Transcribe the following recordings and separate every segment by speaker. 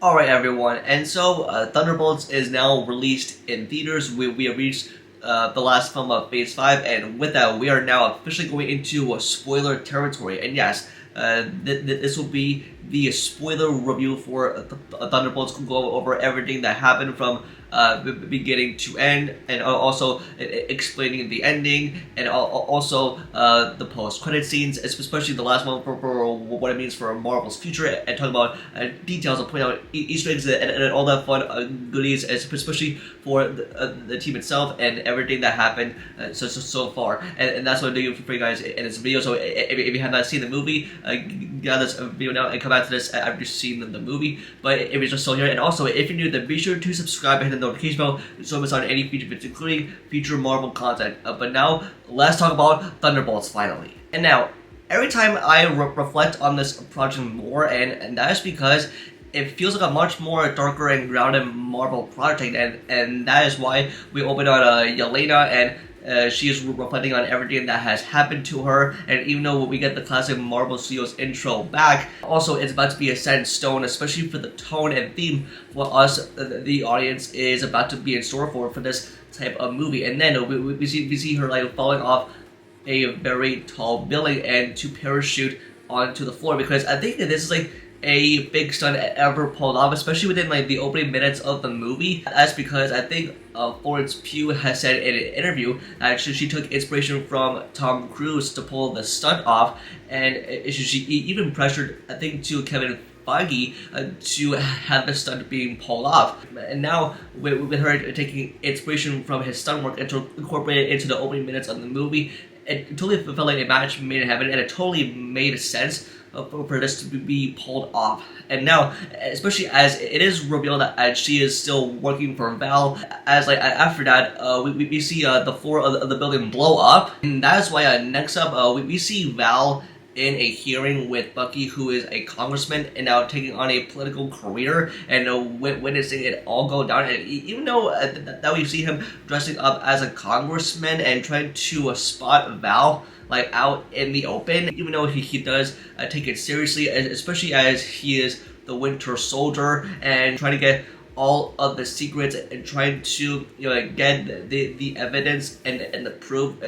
Speaker 1: Alright everyone, and so Thunderbolts is now released in theaters. We have reached the last film of Phase 5, and with that we are now officially going into spoiler territory. And yes, this will be the spoiler review for Thunderbolts. We'll go over everything that happened from beginning to end, and also explaining the ending, and also the post-credit scenes, especially the last one for what it means for Marvel's future, and talk about details and point out Easter eggs and all that fun goodies, especially for the team itself and everything that happened so far. And that's what I'm doing for you guys in this video. So if you have not seen the movie, get this video now and come back to this after you've seen the movie. But if you're just still here, and also if you're new, then be sure to subscribe and hit the notification bell so you miss out on any future videos, including future Marvel content. But now, let's talk about Thunderbolts finally. And now, every time I reflect on this project more, and that is because it feels like a much more darker and grounded Marvel project, and that is why we opened on Yelena, and she is reflecting on everything that has happened to her. And even though we get the classic Marvel Studios intro back, also it's about to be a set in stone, especially for the tone and theme for us, the audience, is about to be in store for this type of movie. And then we see her like falling off a very tall building and to parachute onto the floor, because I think that this is like a big stunt ever pulled off, especially within like the opening minutes of the movie. That's because I think Florence Pugh has said in an interview that she took inspiration from Tom Cruise to pull the stunt off, and she even pressured, I think, to Kevin Feige to have the stunt being pulled off. And now with her taking inspiration from his stunt work and to incorporate it into the opening minutes of the movie, it totally felt like a match made in heaven, and it totally made sense for this to be pulled off. And now, especially as it is revealed that she is still working for Val, as like after that, we see the floor of the building blow up, and that is why next up we see Val in a hearing with Bucky, who is a congressman and now taking on a political career, and witnessing it all go down. And even though that we see him dressing up as a congressman and trying to spot Val like out in the open, even though he does take it seriously, especially as he is the Winter Soldier and trying to get all of the secrets and trying to get the evidence and the proof.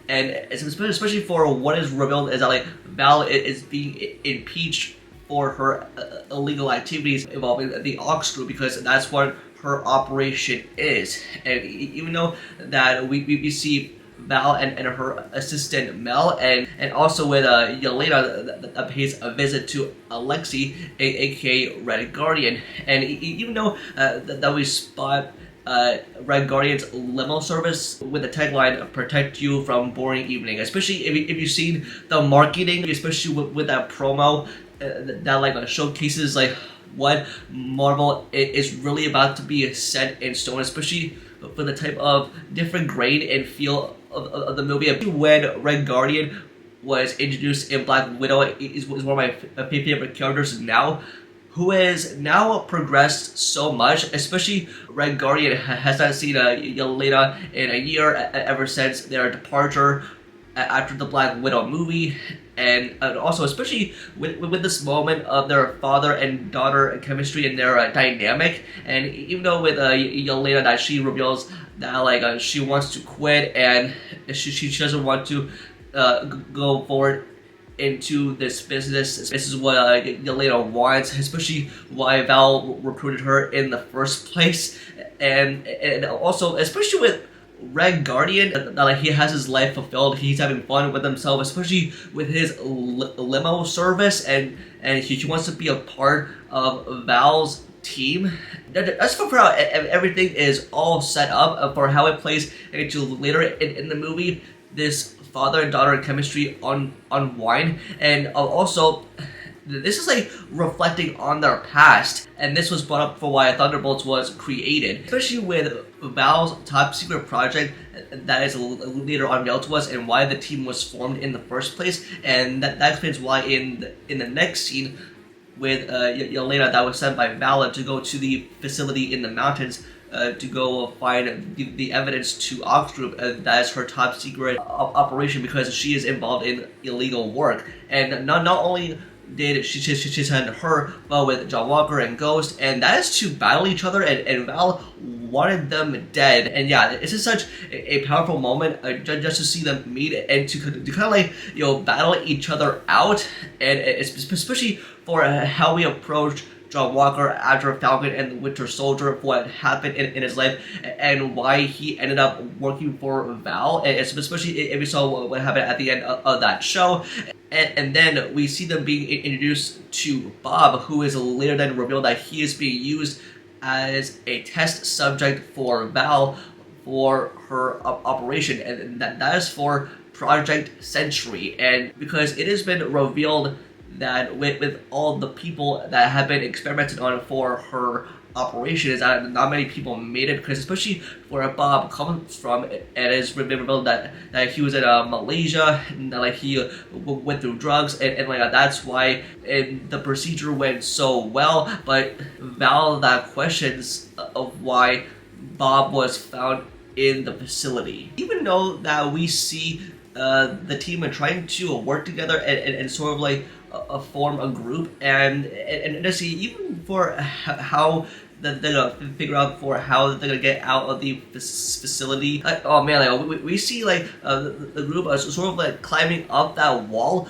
Speaker 1: And especially for what is revealed is that like Val is being impeached for her illegal activities involving the Ox Group, because that's what her operation is. And even though that we see Val and her assistant Mel, and also with Yelena that pays a visit to Alexei, aka Red Guardian. And even though that we spot Red Guardian's limo service with the tagline "Protect you from boring evening," especially if you've seen the marketing, especially with that promo that like showcases like what Marvel is really about to be set in stone, especially for the type of different grade and feel of the movie. When Red Guardian was introduced in Black Widow, is one of my favorite characters now, who has now progressed so much. Especially Red Guardian has not seen Yelena in a year ever since their departure after the Black Widow movie. And also, especially with this moment of their father and daughter chemistry and their dynamic. And even though with Yelena that she reveals that like she wants to quit and she doesn't want to go forward into this business. This is what Yelena wants, especially why Val recruited her in the first place. And also, especially with Red Guardian, that like he has his life fulfilled, he's having fun with himself, especially with his limo service, and he wants to be a part of Val's team. That's for how everything is all set up for how it plays into later in the movie. This father and daughter chemistry unwind, and also this is like reflecting on their past, and this was brought up for why Thunderbolts was created, especially with Val's top secret project that is later unveiled to us, and why the team was formed in the first place. And that explains why in the next scene with Yelena that was sent by Val to go to the facility in the mountains to go find the evidence to Ox Group. That is her top secret operation, because she is involved in illegal work. And not only did she send her with John Walker and Ghost, and that is to battle each other, and Val wanted them dead. And yeah, it's just such a powerful moment just to see them meet and to kind of like, you know, battle each other out, and it's especially for how we approach John Walker after Falcon and the Winter Soldier, what happened in his life, and why he ended up working for Val, and especially if we saw what happened at the end of that show. And then we see them being introduced to Bob, who is later then revealed that he is being used as a test subject for Val for her operation, and that is for Project Sentry. And because it has been revealed that with all the people that have been experimented on for her operation, is that not many people made it, because especially where Bob comes from, and it's revealed that he was in Malaysia, and that, like, he went through drugs, and like that's why the procedure went so well. But Val that questions of why Bob was found in the facility, even though that we see the team are trying to work together and sort of like form a group, and to see even for how they're gonna figure out for how they're gonna get out of the facility. Oh man, like we see like the group sort of like climbing up that wall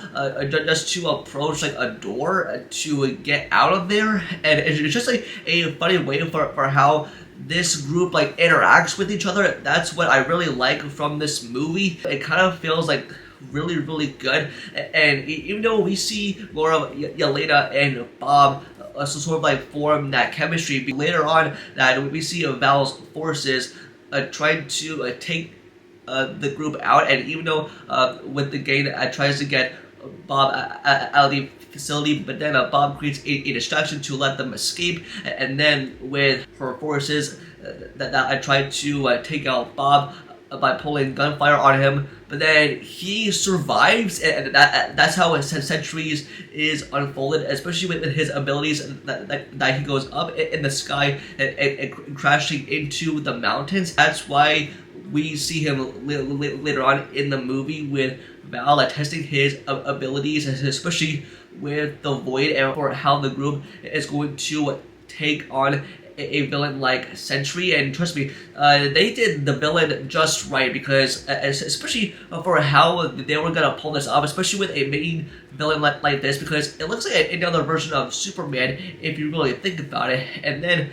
Speaker 1: just to approach like a door to get out of there, and it's just like a funny way for how this group like interacts with each other. That's what I really like from this movie. It kind of feels like really good, and even though we see more of Yelena and Bob sort of like form that chemistry later on, that we see Val's forces trying to take the group out, and even though with the gang tries to get Bob out of the facility, but then Bob creates a distraction to let them escape, and then with her forces that I tried to take out Bob by pulling gunfire on him, but then he survives, and that's how Sentry is unfolded, especially with his abilities that he goes up in the sky and crashing into the mountains. That's why we see him later on in the movie with Val testing his abilities, especially with the Void, and for how the group is going to take on a villain like Sentry. And trust me, they did the villain just right, because especially for how they were gonna pull this off, especially with a main villain like this, because it looks like another version of Superman if you really think about it. And then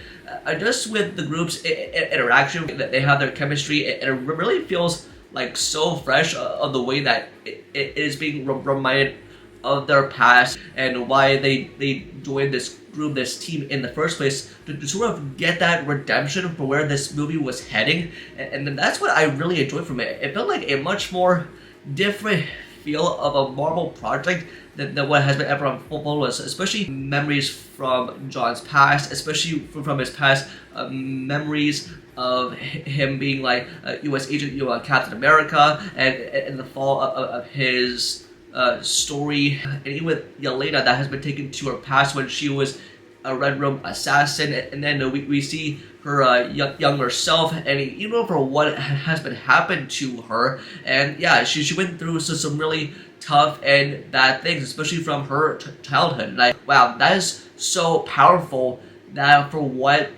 Speaker 1: just with the group's interaction, that they have their chemistry, it really feels like so fresh of the way that it is being reminded of their past, and why they joined this group, this team in the first place, to sort of get that redemption for where this movie was heading. And then that's what I really enjoyed from it. It felt like a much more different feel of a Marvel project than what has been ever unfolded, especially memories from John's past, especially from his past memories of him being like U.S. agent, Captain America, and the fall of his story, and even with Yelena that has been taken to her past when she was a Red Room assassin, and then we see her younger self, and even for what has been happened to her. And yeah, she went through some really tough and bad things, especially from her childhood. Like, wow, that is so powerful, that for what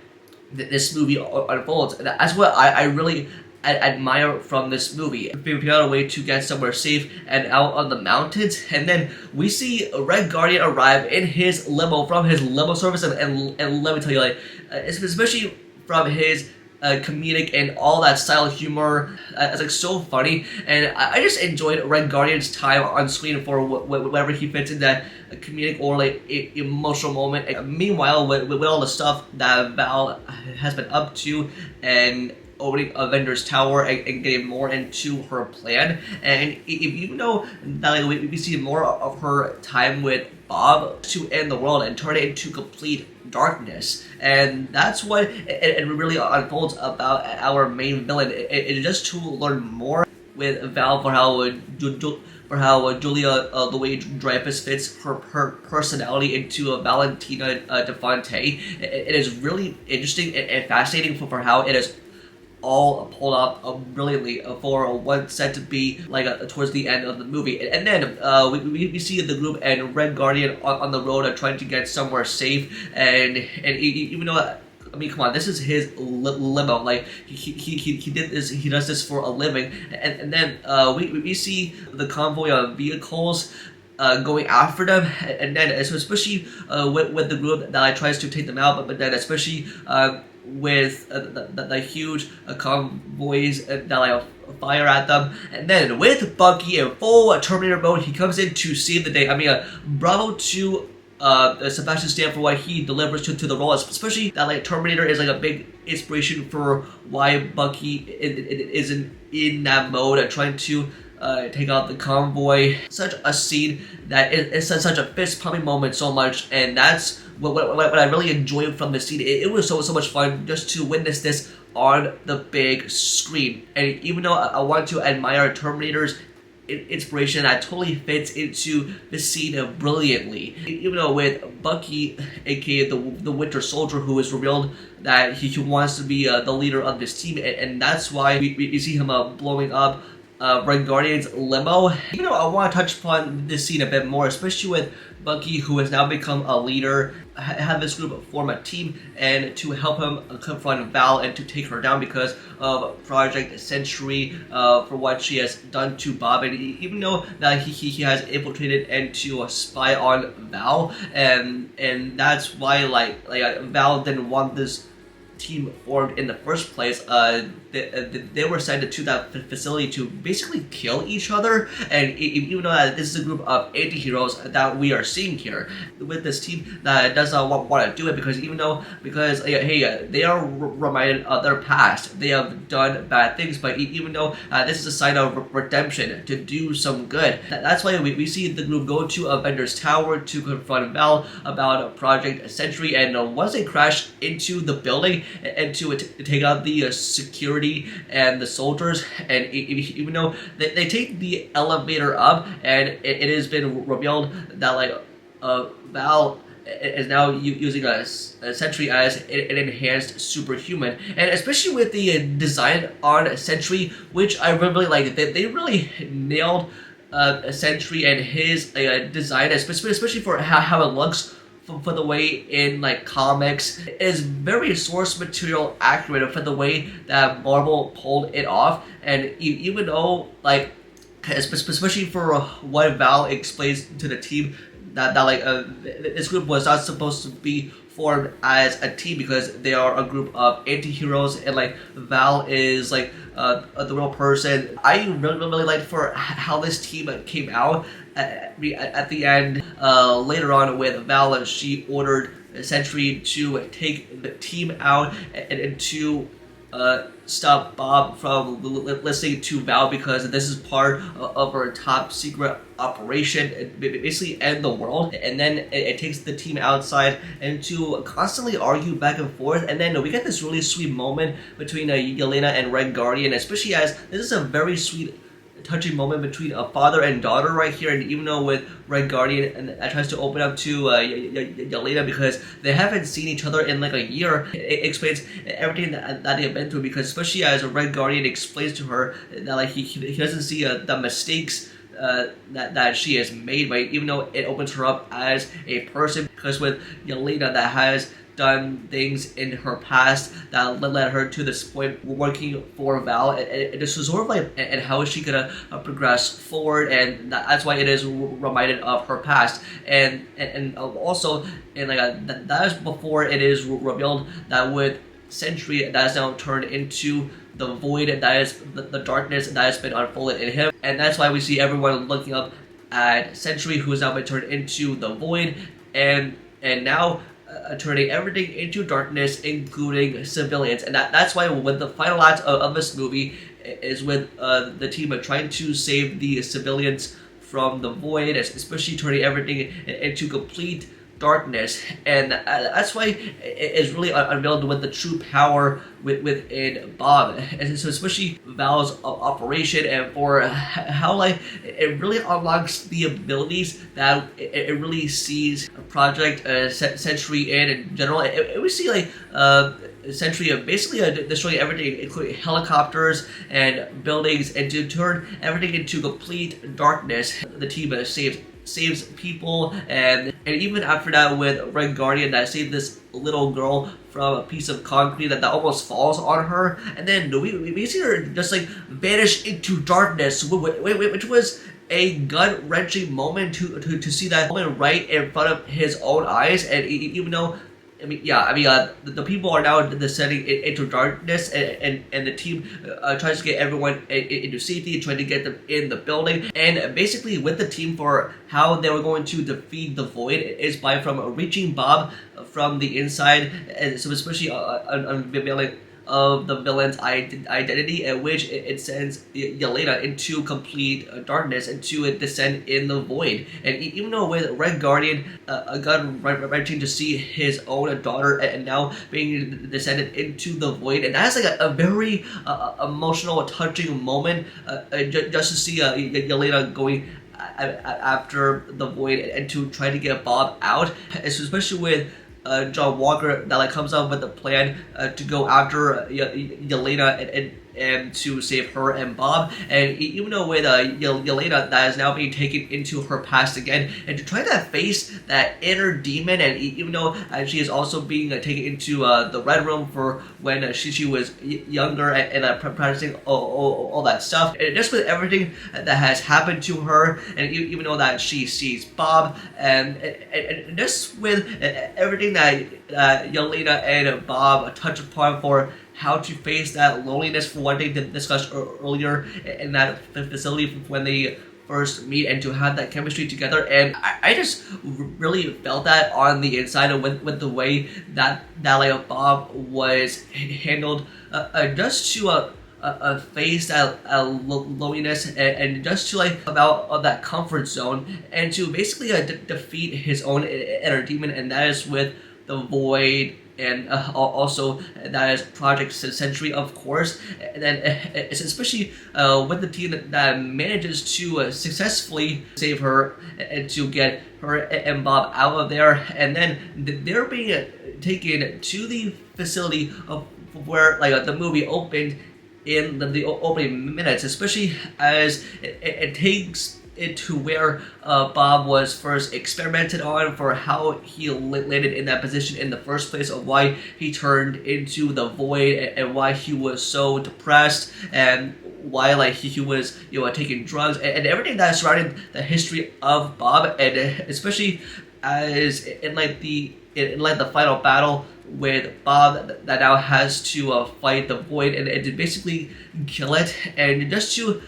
Speaker 1: this movie unfolds. That's what I really admire from this movie. Figure out a way to get somewhere safe and out on the mountains, and then we see Red Guardian arrive in his limo from his limo service, and let me tell you, like, especially from his comedic and all that style of humor, it's like so funny, and I just enjoyed Red Guardian's time on screen for whatever he fits in that comedic or like emotional moment. And meanwhile, with all the stuff that Val has been up to, and opening Avengers Tower and getting more into her plan, and if you know that, like, we see more of her time with Bob to end the world and turn it into complete darkness, and that's what it really unfolds about our main villain. It is just to learn more with Val for how Julia Louis-Dreyfus fits her personality into Valentina De Fonte. It is really interesting and fascinating for how it is all pulled off brilliantly for what's said to be like towards the end of the movie. And then we see the group and Red Guardian on the road trying to get somewhere safe, and even though, I mean, come on, this is his limo. Like he did this, he does this for a living, and then we see the convoy of vehicles going after them, and then so especially with the group that tries to take them out, but then especially with the huge convoys that fire at them, and then with Bucky in full Terminator mode, he comes in to save the day. I mean, bravo to Sebastian Stan for what he delivers to the role, especially that Terminator is a big inspiration for why Bucky isn't in that mode and trying to take out the convoy. Such a scene that is such a fist-pumping moment so much, and that's what I really enjoyed from the scene. It was so much fun just to witness this on the big screen. And even though I want to admire Terminator's inspiration, that totally fits into the scene brilliantly. Even though with Bucky, aka the Winter Soldier, who is revealed that he wants to be the leader of this team, and that's why we see him blowing up Red Guardian's limo. Even though I want to touch upon this scene a bit more, especially with Bucky, who has now become a leader, have this group form a team and to help him confront Val and to take her down because of Project Sentry, for what she has done to Bob. And even though that he has infiltrated and to spy on Val, and that's why Val didn't want this team formed in the first place. They were sent to that facility to basically kill each other, and even though that this is a group of anti-heroes that we are seeing here with this team that does not want to do it, because hey, they are reminded of their past. They have done bad things, but even though this is a sign of redemption to do some good, that's why we see the group go to Avengers Tower to confront Val about Project Sentry, and once they crash into the building and to take out the security and the soldiers, and even though they take the elevator up, and it has been revealed that Val is now using a Sentry as an enhanced superhuman, and especially with the design on Sentry, which I really like. They really nailed Sentry and his design, especially for how it looks. For the way in comics, it is very source material accurate for the way that Marvel pulled it off, and even though especially for what Val explains to the team that this group was not supposed to be formed as a team because they are a group of anti-heroes, and Val is the real person. I really liked for how this team came out at the end. Later on with Val, she ordered Sentry to take the team out and to stop Bob from listening to Val, because this is part of her top secret operation, basically end the world. And then it takes the team outside and to constantly argue back and forth, and then we get this really sweet moment between Yelena and Red Guardian, especially as this is a very sweet touching moment between a father and daughter right here. And even though with Red Guardian and that tries to open up to Yelena because they haven't seen each other in a year, it explains everything that they've been through, because especially as Red Guardian explains to her that he doesn't see the mistakes that she has made, but even though it opens her up as a person, because with Yelena that has done things in her past that led her to this point working for Val, and this was sort of and how is she gonna progress forward, and that's why it is reminded of her past, and also that is before it is revealed that with Sentry that is now turned into the void, that is the darkness that has been unfolded in him, and that's why we see everyone looking up at Sentry, who has now been turned into the void, and now turning everything into darkness, including civilians. And that's why when the final act of this movie is with the team trying to save the civilians from the void, especially turning everything into complete darkness, and that's why it is really unveiled with the true power within Bob, and so especially Val's operation, and for how like it really unlocks the abilities that it really sees Project Sentry in general. We see like Sentry basically destroying everything, including helicopters and buildings, and to turn everything into complete darkness. The team saves people, and even after that with Red Guardian that saved this little girl from a piece of concrete that almost falls on her, and then we see her just like vanish into darkness, which was a gut-wrenching moment to see that moment right in front of his own eyes. And even though the people are now descending into darkness, and the team tries to get everyone into safety, trying to get them in the building. And basically with the team, for how they were going to defeat the Void is by reaching Bob from the inside, and so especially unveiling of the villain's identity, at which it sends Yelena into complete darkness and to descend in the Void. And even though with Red Guardian, a gun wrenching to see his own daughter and now being descended into the Void, and that's like a very emotional, touching moment, just to see Yelena going after the Void and to try to get Bob out, especially with John Walker that like comes up with a plan to go after Yelena and to save her and Bob. And even though with Yelena that is now being taken into her past again, and to try to face that inner demon, and even though she is also being taken into the Red Room for when she was younger and practicing all that stuff, and just with everything that has happened to her, and even though that she sees Bob, and just with everything that Yelena and Bob touch upon for how to face that loneliness, for what they discussed earlier in that facility when they first meet, and to have that chemistry together. And I just really felt that on the inside, and with the way that like Bob was handled, just to face that loneliness, and just to like about of that comfort zone, and to basically defeat his own inner demon, and that is with the Void, and also that is Project Sentry, of course. And then it's especially with the team that manages to successfully save her and to get her and Bob out of there, and then they're being taken to the facility of where like the movie opened in the opening minutes, especially as it takes it to where Bob was first experimented on, for how he landed in that position in the first place, of why he turned into the Void, and why he was so depressed, and why like he was taking drugs, and everything that surrounded the history of Bob, and especially as in the final battle with Bob that now has to fight the Void, and to basically kill it, and just to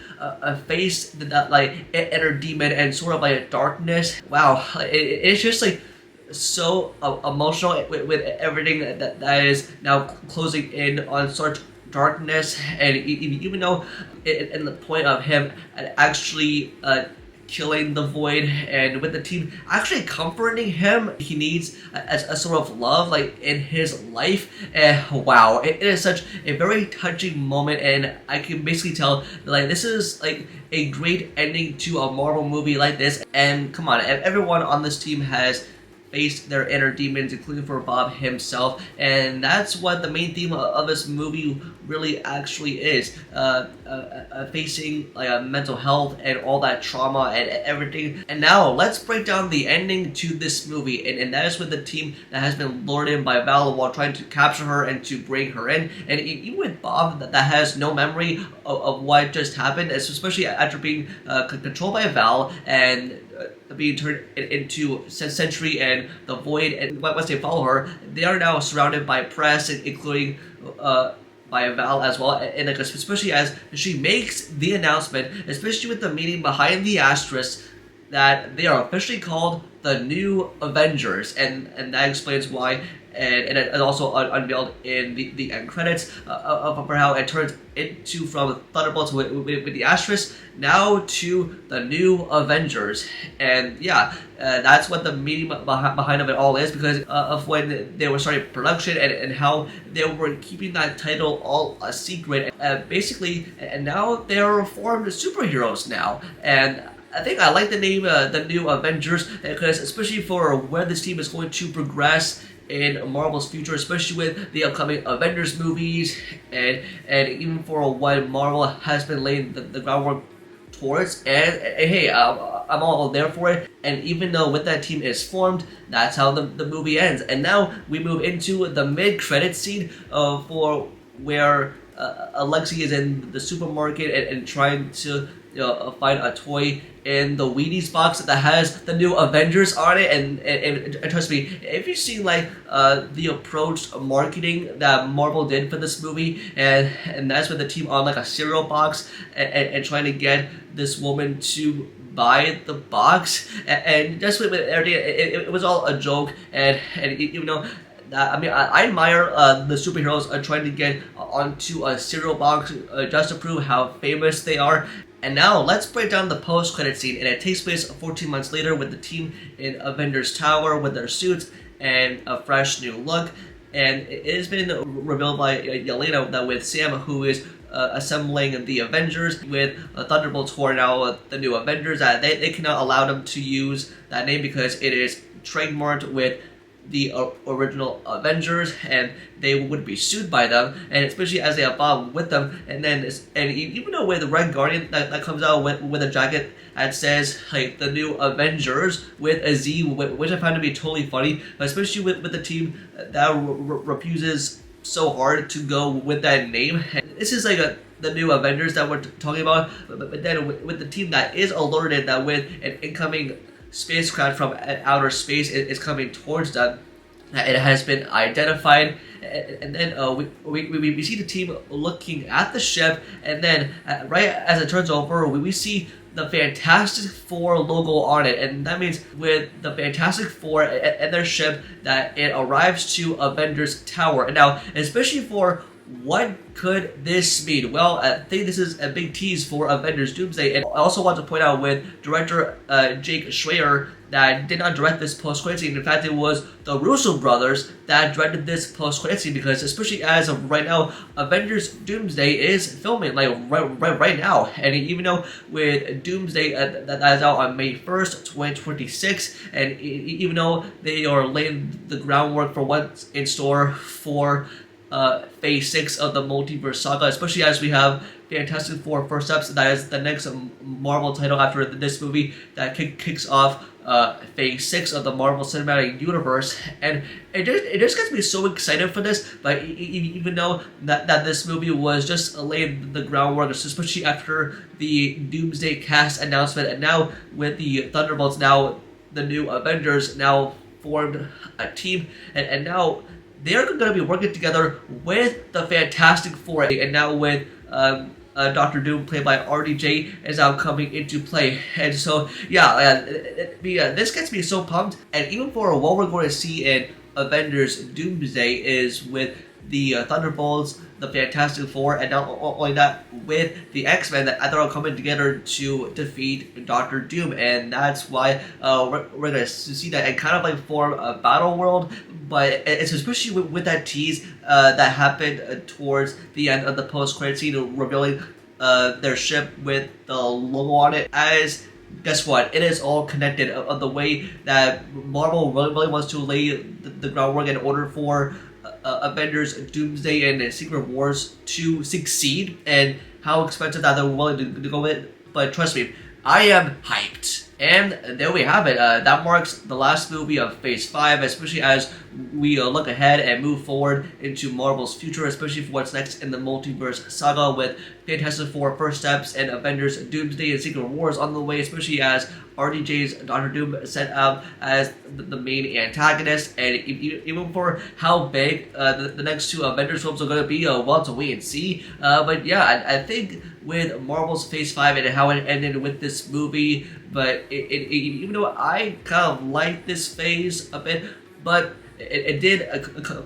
Speaker 1: face that like inner demon and sort of like darkness. Wow, it's just like so emotional with everything that is now closing in on such darkness. And even though in the point of him actually killing the Void, and with the team actually comforting him, he needs a sort of love like in his life. And wow, it is such a very touching moment, and I can basically tell that like this is like a great ending to a Marvel movie like this. And come on, everyone on this team has faced their inner demons, including for Bob himself, and that's what the main theme of this movie really actually is, facing like mental health and all that trauma and everything. And now let's break down the ending to this movie, and that is with the team that has been lured in by Val while trying to capture her and to bring her in, and even with Bob that has no memory of what just happened, especially after being controlled by Val and being turned into Sentry and the Void. And once they follow her, they are now surrounded by press, including by Val as well. And especially as she makes the announcement, especially with the meaning behind the asterisk, that they are officially called the New Avengers, and that explains why. And it also unveiled in the end credits of how it turns into from Thunderbolts with the asterisk now to the New Avengers. And yeah, that's what the meaning behind of it all is, because of when they were starting production and how they were keeping that title all a secret. Basically, and now they're formed superheroes now. And I think I like the name, the New Avengers, because especially for where this team is going to progress in Marvel's future, especially with the upcoming Avengers movies, and even for what Marvel has been laying the groundwork towards. And hey, I'm all there for it. And even though with that team is formed, that's how the movie ends. And now we move into the mid-credit scene for where Alexi is in the supermarket and trying to find a toy in the Wheaties box that has the New Avengers on it, and trust me, if you've seen like the approach marketing that Marvel did for this movie, and that's with the team on like a cereal box and trying to get this woman to buy the box, and just with everything, it was all a joke, and you know. I mean, I admire the superheroes trying to get onto a cereal box just to prove how famous they are. And now let's break down the post-credit scene, and it takes place 14 months later with the team in Avengers Tower with their suits and a fresh new look. And it has been revealed by Yelena that with Sam, who is assembling the Avengers, with Thunderbolts, who are now the New Avengers, that they cannot allow them to use that name because it is trademarked with the original Avengers, and they would be sued by them, and especially as they have Bob with them. And then even though with the Red Guardian that comes out with a jacket that says like the New Avengers with a Z, which I find to be totally funny, especially with the team that refuses so hard to go with that name. And this is like the New Avengers that we're talking about, but then with the team that is alerted that with an incoming spacecraft from outer space is coming towards them, it has been identified, and then we see the team looking at the ship, and then right as it turns over, we see the Fantastic Four logo on it, and that means with the Fantastic Four and their ship that it arrives to Avengers Tower. And now, especially for what could this mean? Well, I think this is a big tease for Avengers Doomsday, and I also want to point out with director Jake Schreier that did not direct this post-credit scene. In fact, it was the Russo brothers that directed this post-credit scene, because especially as of right now, Avengers Doomsday is filming like right now, and even though with Doomsday that is out on May 1st, 2026, and even though they are laying the groundwork for what's in store for Phase 6 of the Multiverse Saga, especially as we have Fantastic Four First Steps, that is the next Marvel title after this movie that kicks off Phase 6 of the Marvel Cinematic Universe. And it just gets me so excited for this, but even though that this movie was just laying the groundwork, especially after the Doomsday cast announcement, and now with the Thunderbolts, now the New Avengers now formed a team, and now they're going to be working together with the Fantastic Four, and now with Dr. Doom, played by RDJ, is now coming into play. And so, yeah, this gets me so pumped. And even for what we're going to see in Avengers Doomsday is with the Thunderbolts, the Fantastic Four, and not only that, with the X-Men that they're all coming together to defeat Dr. Doom. And that's why we're going to see that and kind of like form a battle world. But it's especially with that tease that happened towards the end of the post-credit scene, revealing their ship with the logo on it. As guess what? It is all connected of the way that Marvel really wants to lay the groundwork in order for Avengers Doomsday and Secret Wars to succeed, and how expensive that they're willing to go with. But trust me, I am hyped. And there we have it. That marks the last movie of Phase 5, especially as we look ahead and move forward into Marvel's future, especially for what's next in the Multiverse Saga with Fantastic Four First Steps and Avengers Doomsday and Secret Wars on the way, especially as RDJ's Dr. Doom set out as the main antagonist. And even for how big the next two Avengers films are going to be, we'll have to wait and see. But yeah, I think with Marvel's Phase 5 and how it ended with this movie but even though I kind of like this phase a bit, but it did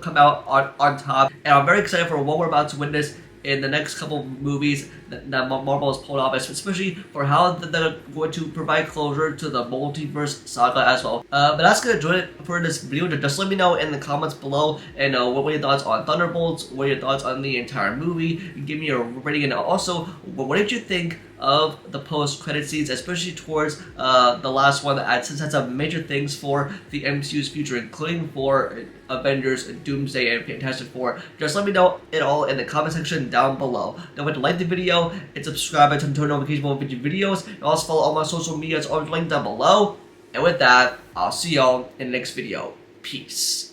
Speaker 1: come out on top, and I'm very excited for what we're about to witness in the next couple of movies that Marvel has pulled off, especially for how they're going to provide closure to the multiverse saga as well. But that's gonna do it for this video. Just let me know in the comments below, and what were your thoughts on Thunderbolts? What are your thoughts on the entire movie? Give me your rating, and also what did you think of the post-credit scenes, especially towards the last one that sets up major things for the MCU's future, including for Avengers, Doomsday, and Fantastic Four. Just let me know it all in the comment section down below. Don't forget to like the video and subscribe and turn notifications for future videos. And also follow all my social medias, all linked down below. And with that, I'll see y'all in the next video. Peace.